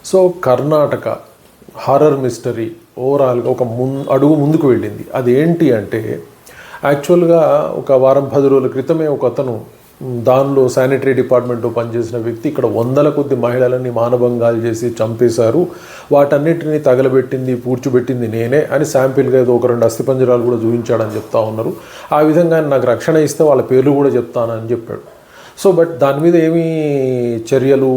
So Karnataka horror mystery ఓవరాల్గా ఒక అడుగు ముందుకు వెళ్ళింది. అది ఏంటి అంటే యాక్చువల్గా ఒక వారం 10 రోజుల క్రితమే ఒక అతను దానిలో శానిటరీ డిపార్ట్మెంట్లో పనిచేసిన వ్యక్తి ఇక్కడ వందల కొద్ది మహిళలని మానభంగాలు చేసి చంపేశారు, వాటన్నిటిని తగలబెట్టింది పూడ్చిపెట్టింది నేనే అని శాంపిల్గా ఏదో ఒక 2 అస్థిపంజరాలు కూడా చూపించాడని చెప్తా ఉన్నారు. ఆ విధంగా నాకు రక్షణ ఇస్తే వాళ్ళ పేర్లు కూడా చెప్తానని చెప్పాడు. సో బట్ దాని మీద ఏమీ చర్యలు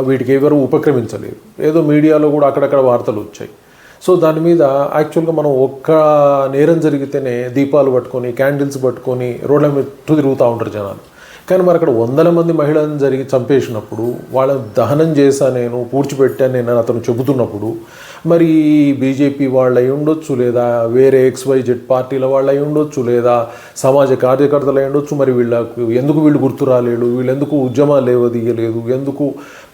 వీటికి ఎవరు ఉపక్రమించలేదు. ఏదో మీడియాలో కూడా అక్కడక్కడ వార్తలు వచ్చాయి. సో దాని మీద యాక్చువల్గా మనం ఒక్క నేరం జరిగితేనే దీపాలు పట్టుకొని క్యాండిల్స్ పట్టుకొని రోడ్ల మీద తిరుగుతూ ఉంటారు జనాలు. కానీ మరి అక్కడ వందల మంది మహిళలను చంపేసినప్పుడు వాళ్ళ దహనం చేశా నేను పూడ్చిపెట్టాను నేను అతను చెబుతున్నప్పుడు మరి బీజేపీ వాళ్ళు అయి ఉండొచ్చు, లేదా వేరే XYZ పార్టీల వాళ్ళు అయి ఉండొచ్చు, లేదా సమాజ కార్యకర్తలు అయి ఉండొచ్చు. మరి వీళ్ళు గుర్తు రాలేడు, వీళ్ళు ఎందుకు ఉద్యమాలు లేవదీయలేదు, ఎందుకు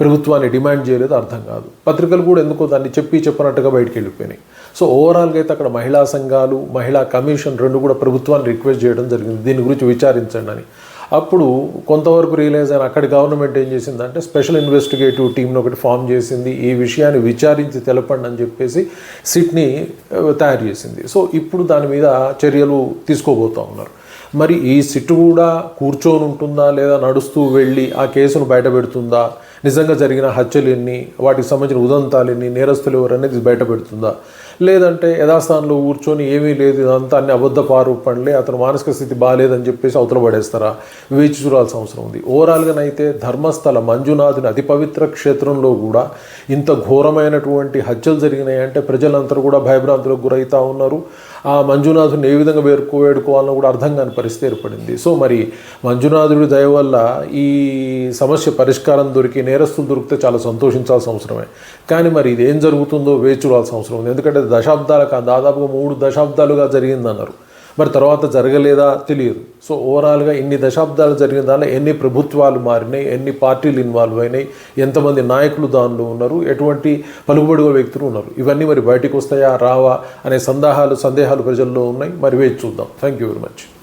ప్రభుత్వాన్ని డిమాండ్ చేయలేదు అర్థం కాదు. పత్రికలు కూడా ఎందుకో దాన్ని చెప్పనట్టుగా బయటికి వెళ్ళిపోయినాయి. సో ఓవరాల్గా అయితే అక్కడ మహిళా సంఘాలు, మహిళా కమిషన్ 2 కూడా ప్రభుత్వాన్ని రిక్వెస్ట్ చేయడం జరిగింది దీని గురించి విచారించండి అని. అప్పుడు కొంతవరకు రియలైజ్ అయిన అక్కడి గవర్నమెంట్ ఏం చేసిందంటే స్పెషల్ ఇన్వెస్టిగేటివ్ టీంని ఒకటి ఫామ్ చేసింది, ఈ విషయాన్ని విచారించి తెలపండి అని చెప్పేసి సిట్ని తయారు చేసింది. సో ఇప్పుడు దాని మీద చర్యలు తీసుకోబోతూ ఉన్నారు. మరి ఈ సిట్ కూడా కూర్చొని ఉంటుందా, లేదా నడుస్తూ వెళ్ళి ఆ కేసును బయటపెడుతుందా, నిజంగా జరిగిన హత్యలు ఎన్ని, వాటికి సంబంధించిన ఉదంతాలు ఎన్ని, నేరస్తులు ఎవరు అనేది బయటపెడుతుందా, లేదంటే యథాస్థానంలో కూర్చొని ఏమీ లేదు ఇదంతా అన్ని అబద్ధపు ఆరోపణలే, అతను మానసిక స్థితి బాగాలేదని చెప్పేసి అవతల పడేస్తారా, వేచి చూడాల్సిన అవసరం ఉంది. ఓవరాల్గానైతే ధర్మస్థల మంజునాథుని అతి పవిత్ర క్షేత్రంలో కూడా ఇంత ఘోరమైనటువంటి హత్యలు జరిగినాయి అంటే ప్రజలందరూ కూడా భయభ్రాంతులకు గురవుతూ ఉన్నారు. ఆ మంజునాథుని ఏ విధంగా వేడుకోవాలన్నా కూడా అర్థం కాని పరిస్థితి ఏర్పడింది. సో మరి మంజునాథుడి దయ వల్ల ఈ సమస్య పరిష్కారం దొరికి నేరస్తులు దొరికితే చాలా సంతోషించాల్సిన అవసరమే. కానీ మరి ఇది ఏం జరుగుతుందో వేచి చూడాల్సిన అవసరం ఉంది. ఎందుకంటే దాదాపుగా 3 దశాబ్దాలుగా జరిగిందన్నారు. మరి తర్వాత జరగలేదా తెలియదు. సో ఓవరాల్గా ఇన్ని దశాబ్దాలు జరిగిన దానిలో ఎన్ని ప్రభుత్వాలు మారినాయి, ఎన్ని పార్టీలు ఇన్వాల్వ్ అయినాయి, ఎంతమంది నాయకులు దానిలో ఉన్నారు, ఎటువంటి పలుకుబడిగా వ్యక్తులు ఉన్నారు, ఇవన్నీ మరి బయటకు వస్తాయా రావా అనే సందేహాలు ప్రజల్లో ఉన్నాయి. మరి వేచి చూద్దాం. Thank you very much.